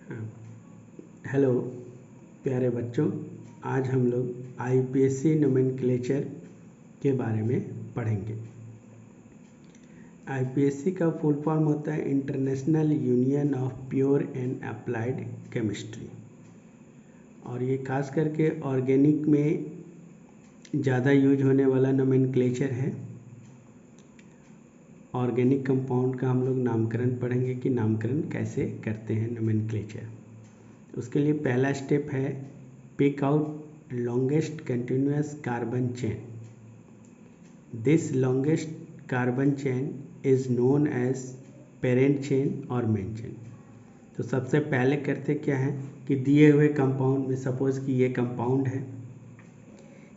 Hello प्यारे बच्चों, आज हम लोग आईपीएससी नोमेनक्लेचर के बारे में पढ़ेंगे। आईपीएससी का फुल फॉर्म होता है international union of pure and applied chemistry, और ये खास करके ऑर्गेनिक में ज़्यादा यूज होने वाला नोमेनक्लेचर है। ऑर्गेनिक कंपाउंड का हम लोग नामकरण पढ़ेंगे कि नामकरण कैसे करते हैं नोमेनक्लेचर। उसके लिए पहला स्टेप है pick out longest continuous carbon chain. This longest carbon chain is known as parent chain और मेन चेन। तो सबसे पहले करते क्या है कि दिए हुए कंपाउंड में, सपोज कि ये कंपाउंड है,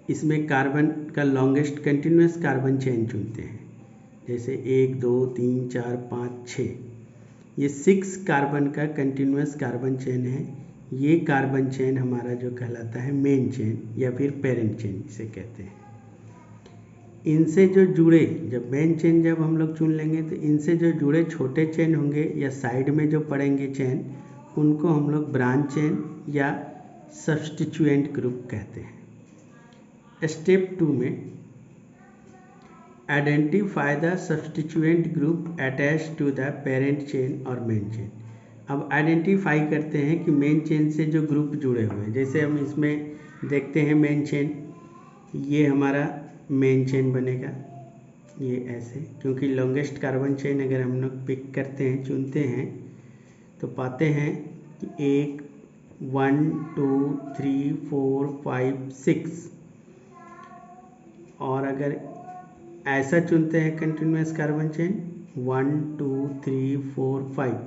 इसमें कार्बन का लॉन्गेस्ट कंटिन्यूस कार्बन चेन चुनते हैं। जैसे 1 2 3 4 5 6, ये 6 कार्बन का कंटिन्यूस कार्बन चेन है। ये कार्बन चेन हमारा जो कहलाता है मेन चेन या फिर पेरेंट चेन इसे कहते हैं। इनसे जो जुड़े, जब मेन चेन जब हम लोग चुन लेंगे तो इनसे जो जुड़े छोटे चेन होंगे या साइड में जो पड़ेंगे चेन, उनको हम लोग ब्रांच चेन या सब्स्टिट्यूएंट ग्रुप कहते हैं। स्टेप 2 में identify the substituent group attach to the parent chain और मेन चेन। अब आइडेंटिफाई करते हैं कि मेन चेन से जो ग्रुप जुड़े हुए हैं, जैसे हम इसमें देखते हैं मेन चेन, ये हमारा मेन चेन बनेगा, ये ऐसे, क्योंकि लॉन्गेस्ट कार्बन चेन अगर हम लोग पिक करते हैं, चुनते हैं, तो पाते हैं कि 1 2 3 4 5 6, और अगर ऐसा चुनते हैं कंटिन्यूस कार्बन चेन 1 2 3 4 5,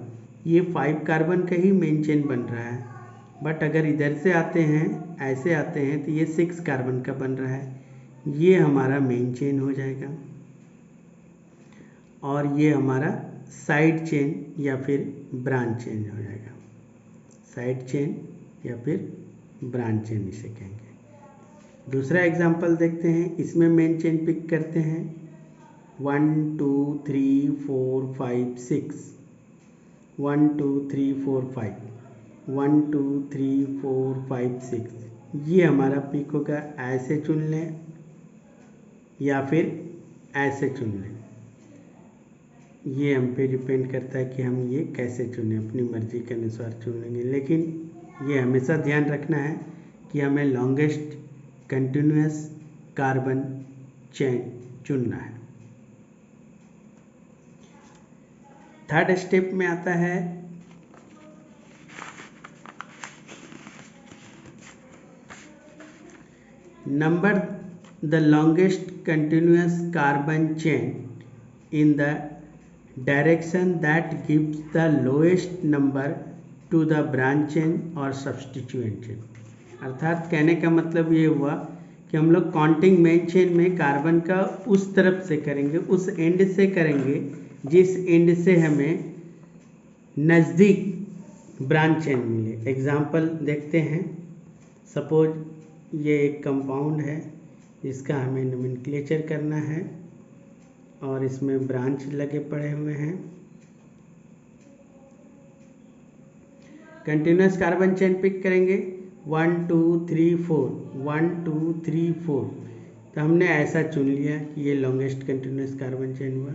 ये 5 कार्बन का ही मेन चेन बन रहा है। बट अगर इधर से आते हैं, ऐसे आते हैं, तो ये 6 कार्बन का बन रहा है, ये हमारा मेन चेन हो जाएगा। और ये हमारा साइड चेन या फिर ब्रांच चेन हो जाएगा। साइड चेन या फिर ब्रांच चेन इसे कहेंगे। दूसरा एग्जांपल देखते हैं, इसमें मेन चेन पिक करते हैं 1 2 3 4 5 6, 1 2 3 4 5, 1 2 3 4 5 6, ये हमारा पिक होगा। ऐसे चुन लें या फिर ऐसे चुन लें, ये हम पे डिपेंड करता है कि हम ये कैसे चुनें, अपनी मर्जी के अनुसार चुन लेंगे। लेकिन ये हमेशा ध्यान रखना है कि हमें लॉन्गेस्ट कंटिन्यूस कार्बन चेन चुनना है। थर्ड स्टेप में आता है number the longest continuous carbon chain in the direction that gives the lowest number two the branch chain और सब्स्टिट्यूएंट चेन। अर्थात कहने का मतलब ये हुआ कि हम लोग काउंटिंग मेन चेन में कार्बन का उस तरफ से करेंगे, उस एंड से करेंगे जिस एंड से हमें नज़दीक ब्रांच चेन मिले। एग्जाम्पल देखते हैं, सपोज ये एक कंपाउंड है, इसका हमें नोमेनक्लेचर करना है और इसमें ब्रांच लगे पड़े हुए हैं। कंटिन्यूस कार्बन चेन पिक करेंगे 1 2 3 4, 1 2 3 4, तो हमने ऐसा चुन लिया कि ये लॉन्गेस्ट कंटिन्यूस कार्बन चेन हुआ।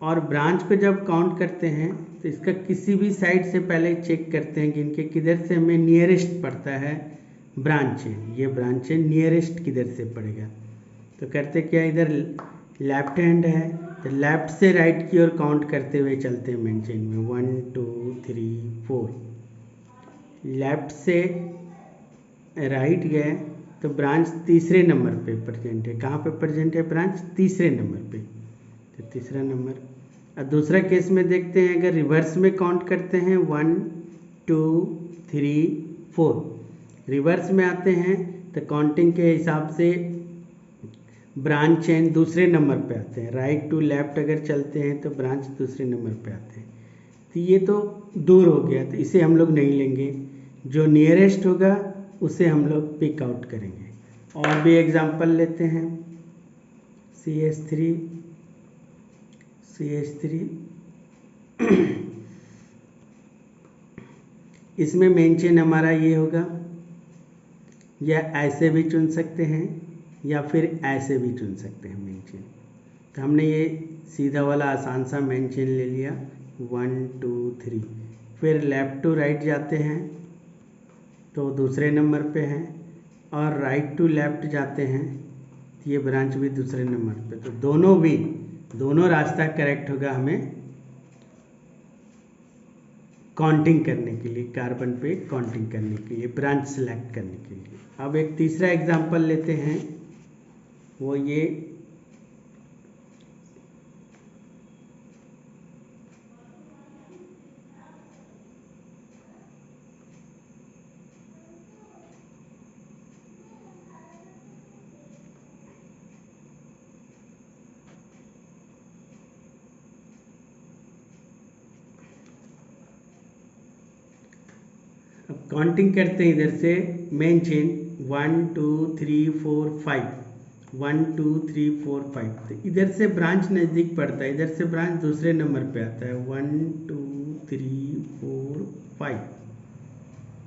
और ब्रांच को जब काउंट करते हैं तो इसका किसी भी साइड से पहले चेक करते हैं कि इनके किधर से हमें नियरेस्ट पड़ता है ब्रांच चेन। ये ब्रांच चेन नियरेस्ट किधर से पड़ेगा, तो करते क्या, इधर लेफ्ट हैंड है तो लेफ्ट से राइट की ओर काउंट करते हुए चलते हैं मेन चेन में 1 2 3 4। लेफ्ट से राइट गए तो ब्रांच तीसरे नंबर पे प्रेजेंट है। कहाँ पे प्रेजेंट है ब्रांच? तीसरे नंबर पे, तो तीसरा नंबर। और दूसरा केस में देखते हैं, अगर रिवर्स में काउंट करते हैं 1 2 3 4, रिवर्स में आते हैं तो काउंटिंग के हिसाब से ब्रांच चेन दूसरे नंबर पे आते हैं। राइट टू लेफ्ट अगर चलते हैं तो ब्रांच दूसरे नंबर पे आते हैं। तो ये तो दूर हो गया, तो इसे हम लोग नहीं लेंगे, जो नियरेस्ट होगा उसे हम लोग पिक आउट करेंगे। और भी एग्जांपल लेते हैं, CH3 CH3 इसमें मेन चेन हमारा ये होगा, या ऐसे भी चुन सकते हैं या फिर ऐसे भी चुन सकते हैं मेन चेन। तो हमने ये सीधा वाला आसान सा मेन चेन ले लिया, 1 2 3। फिर लेफ़्ट टू राइट जाते हैं तो दूसरे नंबर पे हैं, और राइट टू लेफ़्ट जाते हैं ये ब्रांच भी दूसरे नंबर पे। तो दोनों रास्ता करेक्ट होगा हमें काउंटिंग करने के लिए, कार्बन पे काउंटिंग करने के लिए, ब्रांच सेलेक्ट करने के लिए। अब एक तीसरा एग्जांपल लेते हैं, वो ये अब काउंटिंग करते हैं इधर से मेन चेन 1 2 3 4 5, 1 2 3 4 5। तो इधर से ब्रांच नज़दीक पड़ता है, इधर से ब्रांच दूसरे नंबर पे आता है 1 2 3 4 5।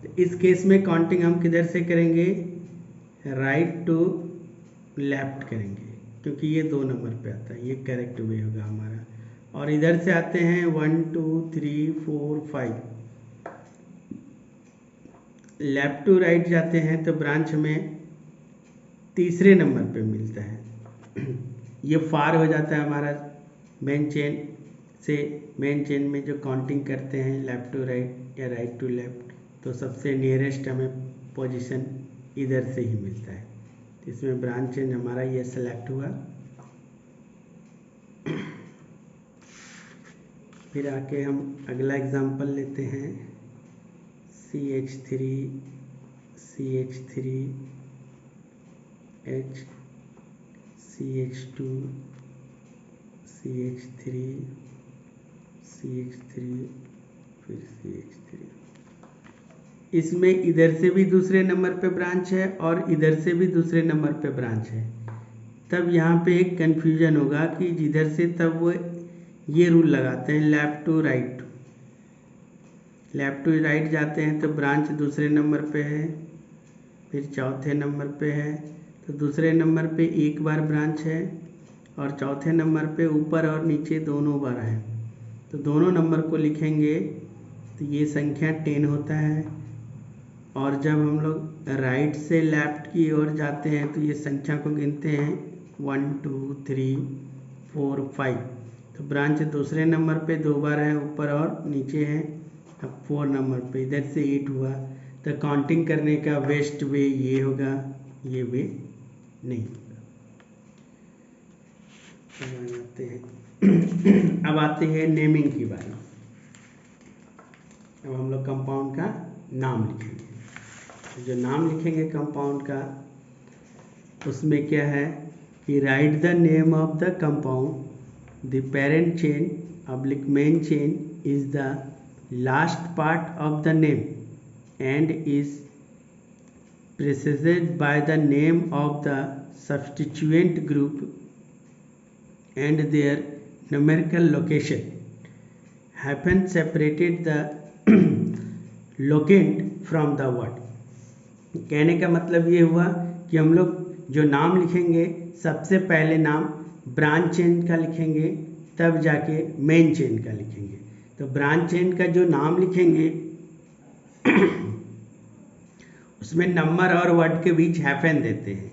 तो इस केस में काउंटिंग हम किधर से करेंगे, राइट टू लेफ्ट करेंगे, क्योंकि ये 2 नंबर पे आता है, ये करेक्ट वे होगा हमारा। और इधर से आते हैं 1 2 3 4 5, लेफ्ट टू राइट जाते हैं तो ब्रांच में तीसरे नंबर पे मिलता है। ये फार हो जाता है हमारा मेन चेन से। मेन चेन में जो काउंटिंग करते हैं लेफ़्ट टू राइट या राइट टू लेफ़्ट, तो सबसे नियरेस्ट हमें पोजीशन इधर से ही मिलता है। तो इसमें ब्रांच चेन हमारा ये सेलेक्ट हुआ। फिर आके हम अगला एग्जांपल लेते हैं, CH3 CH3 H CH2 CH3 CH3 फिर CH3। इसमें इधर से भी दूसरे नंबर पे ब्रांच है और इधर से भी दूसरे नंबर पे ब्रांच है। तब यहाँ पे एक कन्फ्यूजन होगा कि जिधर से, तब वो ये रूल लगाते हैं left to right. Left to right जाते हैं तो ब्रांच दूसरे नंबर पे है, फिर चौथे नंबर पे है। तो दूसरे नंबर पे एक बार ब्रांच है और चौथे नंबर पे ऊपर और नीचे दोनों बार है। तो दोनों नंबर को लिखेंगे तो ये संख्या 10 होता है। और जब हम लोग राइट से लेफ़्ट की ओर जाते हैं तो ये संख्या को गिनते हैं 1 2 3 4 5। तो ब्रांच दूसरे नंबर पे 2 बार है, ऊपर और नीचे है। अब 4 नंबर पे इधर से 8 हुआ। तो काउंटिंग करने का बेस्ट वे ये होगा, ये वे नहीं होगा। अब आते हैं नेमिंग की बारी। अब हम लोग कंपाउंड का नाम लिखेंगे। जो नाम लिखेंगे कंपाउंड का, उसमें क्या है कि right the name of the compound, the parent chain oblique main chain is the last part of the name and is preceded by the name of the substituent group and their numerical location happen separated the locant from the word। कहने का मतलब ये हुआ कि हम लोग जो नाम लिखेंगे, सबसे पहले नाम ब्रांच चेन का लिखेंगे, तब जाके मेन चेन का लिखेंगे। तो ब्रांच चेन का जो नाम लिखेंगे उसमें नंबर और वर्ड के बीच हैफन देते हैं।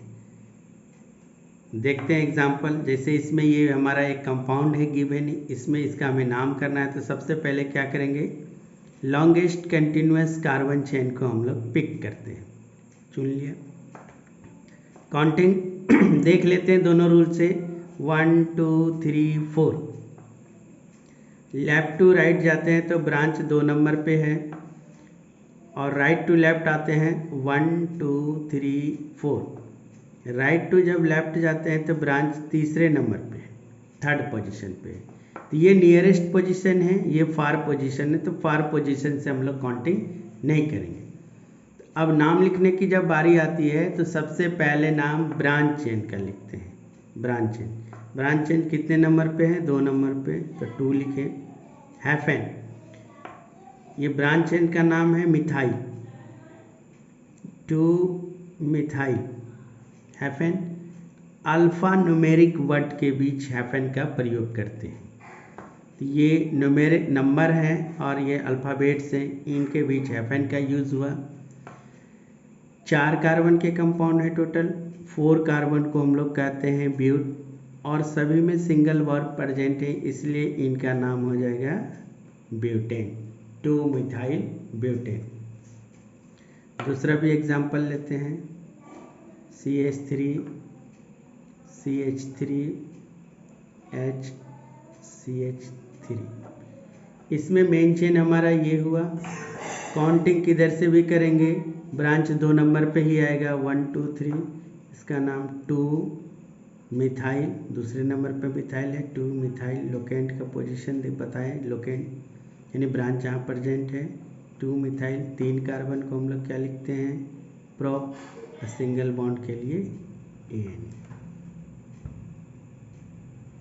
देखते हैं एग्जांपल। जैसे इसमें ये हमारा एक कंपाउंड है गिवन, इसमें इसका हमें नाम करना है। तो सबसे पहले क्या करेंगे, लॉन्गेस्ट कंटिन्यूस कार्बन चेन को हम लोग पिक करते हैं। चुन लिया। काउंटिंग देख लेते हैं दोनों रूल से, 1 2 3 4। लेफ्ट टू राइट जाते हैं तो ब्रांच 2 नंबर पे है, और राइट टू लेफ्ट आते हैं 1 2 3 4। राइट टू जब लेफ्ट जाते हैं तो ब्रांच तीसरे नंबर पे है, थर्ड पोजीशन पे है। तो ये नियरेस्ट पोजीशन है, ये फार पोजीशन है। तो फार पोजीशन से हम लोग काउंटिंग नहीं करेंगे। तो अब नाम लिखने की जब बारी आती है तो सबसे पहले नाम ब्रांच चेन का लिखते हैं। ब्रांच चेन कितने नंबर पे है, 2 नंबर पे। तो 2 लिखें, हैफन। ये ब्रांच चेन का नाम है methyl, 2 methyl hyphen. Alpha numeric word के बीच हैफन का प्रयोग करते हैं। तो ये न्यूमेरिक नंबर है और ये अल्फ़ाबेट्स हैं, इनके बीच हैफन का यूज़ हुआ। 4 कार्बन के कंपाउंड है टोटल, 4 कार्बन को हम लोग कहते हैं ब्यूट, और सभी में सिंगल बॉन्ड प्रेजेंट है, इसलिए इनका नाम हो जाएगा ब्यूटेन, 2 मिथाइल ब्यूटेन। दूसरा भी एग्जांपल लेते हैं, CH3 HCH3। इसमें मेन चेन हमारा ये हुआ। काउंटिंग किधर से भी करेंगे, ब्रांच 2 नंबर पे ही आएगा, 1 2 3। इसका नाम 2 मिथाइल, दूसरे नंबर पे मिथाइल है, 2 मिथाइल। लोकेंट का पोजीशन बताएं, लोकेंट यानी ब्रांच जहाँ प्रेजेंट है, 2 मिथाइल। 3 कार्बन को हम लोग क्या लिखते हैं, प्रोप, सिंगल बॉन्ड के लिए